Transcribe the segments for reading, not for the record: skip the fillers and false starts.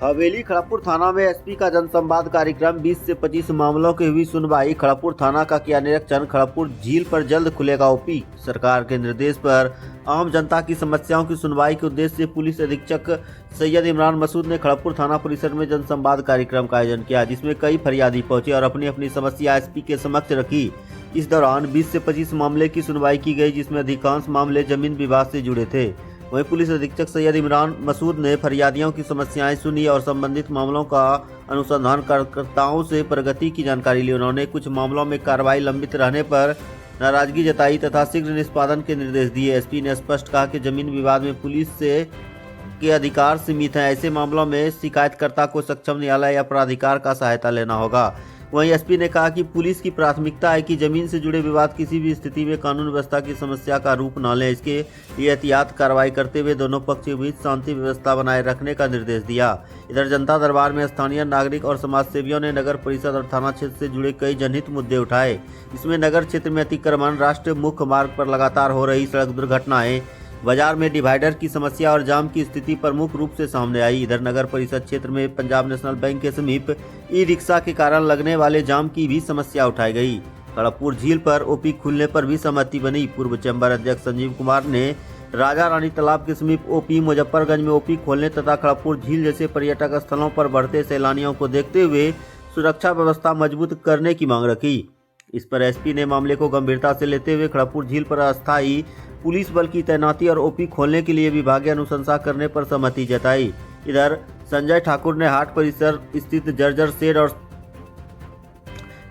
हवेली खड़गपुर थाना में एसपी का जनसंवाद कार्यक्रम 20 से 25 मामलों की हुई सुनवाई। खड़गपुर थाना का किया निरीक्षण। खड़गपुर झील पर जल्द खुलेगा ओपी। सरकार के निर्देश पर आम जनता की समस्याओं की सुनवाई के उद्देश्य से पुलिस अधीक्षक सैयद इमरान मसूद ने खड़गपुर थाना परिसर में जनसंवाद कार्यक्रम का आयोजन किया, जिसमें कई फरियादी पहुंचे और अपनी अपनी समस्या एसपी के समक्ष रखी। इस दौरान 20 से 25 मामले की सुनवाई की गई, जिसमें अधिकांश मामले जमीन विवाद से जुड़े थे। वहीं पुलिस अधीक्षक सैयद इमरान मसूद ने फरियादियों की समस्याएं सुनी और संबंधित मामलों का अनुसंधान करताओं से प्रगति की जानकारी ली। उन्होंने कुछ मामलों में कार्रवाई लंबित रहने पर नाराजगी जताई तथा शीघ्र निष्पादन के निर्देश दिए। एसपी ने स्पष्ट कहा कि जमीन विवाद में पुलिस के अधिकार सीमित हैं। ऐसे मामलों में शिकायतकर्ता को सक्षम न्यायालय या प्राधिकार का सहायता लेना होगा। वहीं एसपी ने कहा कि पुलिस की प्राथमिकता है कि जमीन से जुड़े विवाद किसी भी स्थिति में कानून व्यवस्था की समस्या का रूप न लें। इसके लिए एहतियात कार्रवाई करते हुए दोनों पक्ष के बीच शांति व्यवस्था बनाए रखने का निर्देश दिया। इधर जनता दरबार में स्थानीय नागरिक और समाजसेवियों ने नगर परिषद और थाना क्षेत्र से जुड़े कई जनहित मुद्दे उठाए। इसमें नगर क्षेत्र में अतिक्रमण, राष्ट्रीय मुख्य मार्ग पर लगातार हो रही सड़क दुर्घटनाएं, बाजार में डिवाइडर की समस्या और जाम की स्थिति प्रमुख रूप से सामने आई। इधर नगर परिषद क्षेत्र में पंजाब नेशनल बैंक के समीप ई रिक्शा के कारण लगने वाले जाम की भी समस्या उठाई गई। खड़गपुर झील पर ओपी खुलने पर भी सहमति बनी। पूर्व चैम्बर अध्यक्ष संजीव कुमार ने राजा रानी तालाब के समीप ओपी, मुजफ्फरगंज में ओपी खोलने तथा खड़गपुर झील जैसे पर्यटक स्थलों पर बढ़ते सैलानियों को देखते हुए सुरक्षा व्यवस्था मजबूत करने की मांग रखी। इस पर एसपी ने मामले को गंभीरता से लेते हुए खड़गपुर झील पर अस्थायी पुलिस बल की तैनाती और ओपी खोलने के लिए विभागीय अनुशंसा करने पर सहमति जताई। इधर संजय ठाकुर ने हाट परिसर स्थित जर्जर शेड और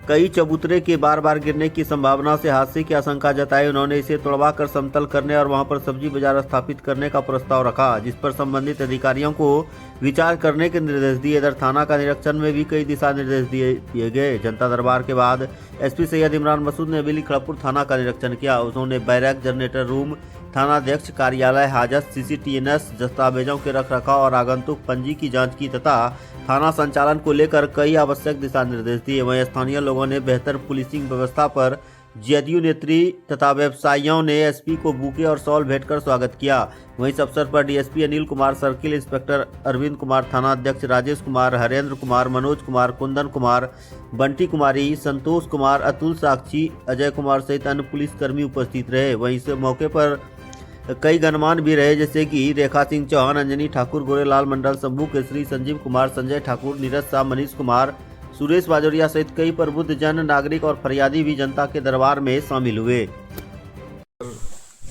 कई चबूतरे के बार बार गिरने की संभावना से हादसे की आशंका जताई। उन्होंने इसे तोड़वाकर समतल करने और वहां पर सब्जी बाजार स्थापित करने का प्रस्ताव रखा, जिस पर संबंधित अधिकारियों को विचार करने के निर्देश दिए। इधर थाना का निरीक्षण में भी कई दिशा निर्देश दिए गए। जनता दरबार के बाद एसपी सैयद इमरान मसूद ने हवेली खड़गपुर थाना का निरीक्षण किया। उन्होंने बैरक, जनरेटर रूम, थानाध्यक्ष कार्यालय, हाजत, सीसीटीएनएस दस्तावेजों के रखरखाव और आगंतुक पंजी की जांच की तथा थाना संचालन को लेकर कई आवश्यक दिशा निर्देश दिए। वहीं स्थानीय लोगों ने बेहतर पुलिसिंग व्यवस्था पर जदयू नेत्री तथा व्यवसायियों ने एसपी को बुके और शॉल भेंट कर स्वागत किया। वहीं इस अवसर पर DSP Anil Kumar, circle inspector Arvind Kumar, थाना अध्यक्ष राजेश कुमार, हरेंद्र कुमार, मनोज कुमार, कुंदन कुमार, बंटी कुमारी, संतोष कुमार, अतुल साक्षी, अजय कुमार सहित अन्य पुलिसकर्मी उपस्थित रहे। वहीं इस मौके पर कई गणमान्य भी रहे, जैसे कि रेखा सिंह चौहान, अंजनी ठाकुर, गोरेलाल मंडल, शंभू केसरी, संजीव कुमार, संजय ठाकुर, नीरज शाह, मनीष कुमार, सुरेश बाजोरिया सहित कई प्रबुद्ध जन, नागरिक और फरियादी भी जनता के दरबार में शामिल हुए।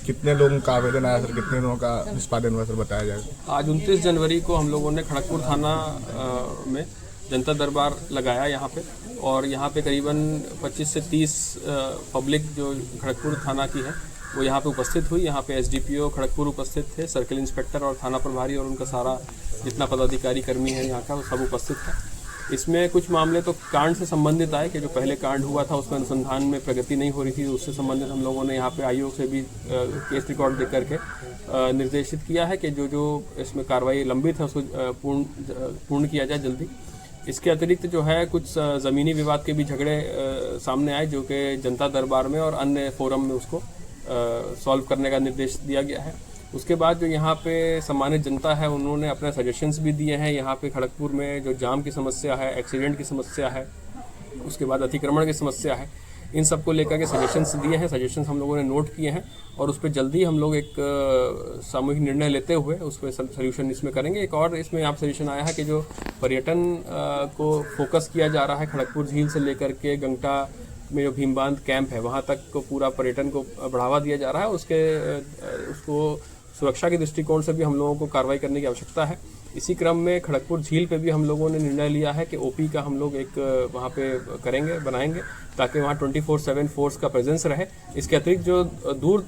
कितने लोगों का आवेदन आया सर, कितने लोगों का निष्पादन हुआ सर, बताया जाए। आज 29 जनवरी को हम लोगों ने खड़गपुर थाना में जनता दरबार लगाया यहाँ पे, और यहाँ पे करीबन 25 से 30 पब्लिक जो खड़गपुर थाना की है वो यहाँ पे उपस्थित हुई। यहाँ पे एसडीपीओ खड़गपुर उपस्थित थे, सर्किल इंस्पेक्टर और थाना प्रभारी और उनका सारा जितना पदाधिकारी कर्मी है यहाँ का वो सब उपस्थित था। इसमें कुछ मामले तो कांड से संबंधित आए कि जो पहले कांड हुआ था उसमें अनुसंधान में प्रगति नहीं हो रही थी, उससे संबंधित हम लोगों ने यहाँ पे आईओ से भी केस रिकॉर्ड देख करके निर्देशित किया है कि जो इसमें कार्रवाई लंबित है उसको पूर्ण किया जाए जल्दी। इसके अतिरिक्त जो है कुछ ज़मीनी विवाद के भी झगड़े सामने आए, जो कि जनता दरबार में और अन्य फोरम में उसको सॉल्व करने का निर्देश दिया गया है। उसके बाद जो यहाँ पे सम्मानित जनता है उन्होंने अपने सजेशंस भी दिए हैं। यहाँ पे खड़गपुर में जो जाम की समस्या है, एक्सीडेंट की समस्या है, उसके बाद अतिक्रमण की समस्या है, इन सब को लेकर के सजेशंस दिए हैं। सजेशंस हम लोगों ने नोट किए हैं और उस पर जल्दी हम लोग एक सामूहिक निर्णय लेते हुए उस पर सोल्यूशन इसमें करेंगे। एक और इसमें यहाँ सजेशन आया है कि जो पर्यटन को फोकस किया जा रहा है, खड़गपुर झील से लेकर के गंगटा में जो भीमबांध कैंप है वहाँ तक को पूरा पर्यटन को बढ़ावा दिया जा रहा है, उसको सुरक्षा के दृष्टिकोण से भी हम लोगों को कार्रवाई करने की आवश्यकता है। इसी क्रम में खड़गपुर झील पे भी हम लोगों ने निर्णय लिया है कि ओपी का हम लोग एक वहाँ पे बनाएंगे ताकि वहाँ 24/7 फोर्स का प्रेजेंस रहे। इसके अतिरिक्त जो दूर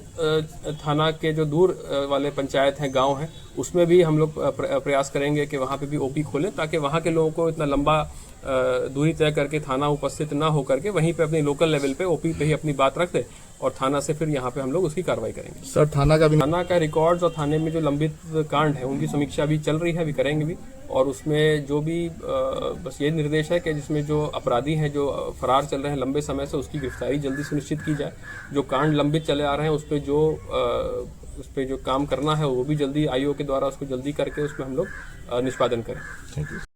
थाना के जो दूर वाले पंचायत हैं, गांव हैं, उसमें भी हम लोग प्रयास करेंगे कि वहाँ पे भी ओपी खोलें ताकि वहाँ के लोगों को इतना लंबा दूरी तय करके थाना उपस्थित ना होकर के वहीं पे अपनी लोकल लेवल पे ओपी पे ही अपनी बात रख दे और थाना से फिर यहाँ पे हम लोग उसकी कार्रवाई करेंगे। सर थाना का भी थाना का रिकॉर्ड्स और थाने में जो लंबित कांड है उनकी समीक्षा अभी चल रही है, अभी करेंगे भी। और उसमें जो भी बस ये निर्देश है कि जिसमें जो अपराधी हैं जो फरार चल रहे हैं लंबे समय से, उसकी गिरफ्तारी जल्दी सुनिश्चित की जाए। जो कांड लंबित चले आ रहे हैं उस पर जो काम करना है वो भी जल्दी आईओ के द्वारा उसको जल्दी करके उसमें हम लोग निष्पादन करें। Thank you.